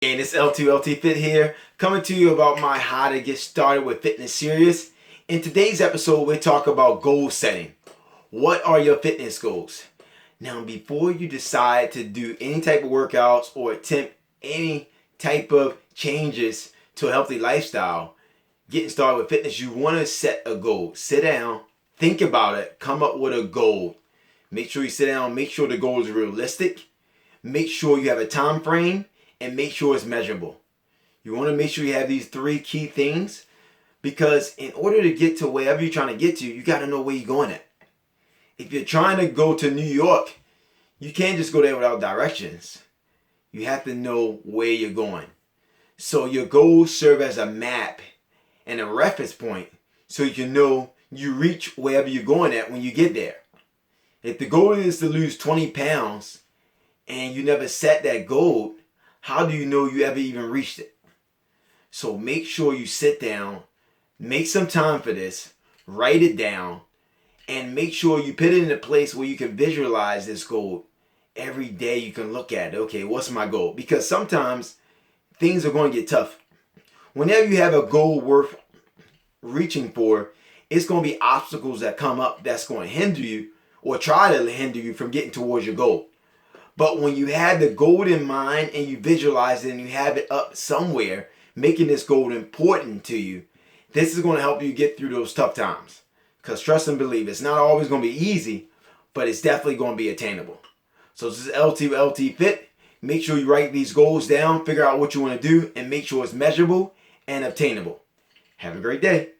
And it's L2LT Fit here, coming to you about my how to get started with fitness series. In today's episode, we'll talk about goal setting. What are your fitness goals? Now, before you decide to do any type of workouts or attempt any type of changes to a healthy lifestyle, getting started with fitness, you want to set a goal. Sit down, think about it, come up with a goal. Make sure you sit down, make sure the goal is realistic, make sure you have a time frame, and make sure it's measurable. You want to make sure you have these three key things, because in order to get to wherever you're trying to get to, you got to know where you're going at. If you're trying to go to New York, you can't just go there without directions. You have to know where you're going. So your goals serve as a map and a reference point so you can know you reach wherever you're going at when you get there. If the goal is to lose 20 pounds and you never set that goal, how do you know you ever even reached it? So make sure you sit down, make some time for this, write it down, and make sure you put it in a place where you can visualize this goal. Every day you can look at it. Okay, what's my goal? Because sometimes things are going to get tough. Whenever you have a goal worth reaching for, it's going to be obstacles that come up that's going to hinder you or try to hinder you from getting towards your goal. But when you have the goal in mind and you visualize it and you have it up somewhere, making this goal important to you, this is going to help you get through those tough times. Because trust and believe, it's not always going to be easy, but it's definitely going to be attainable. So this is L2LT Fit. Make sure you write these goals down, figure out what you want to do, and make sure it's measurable and obtainable. Have a great day.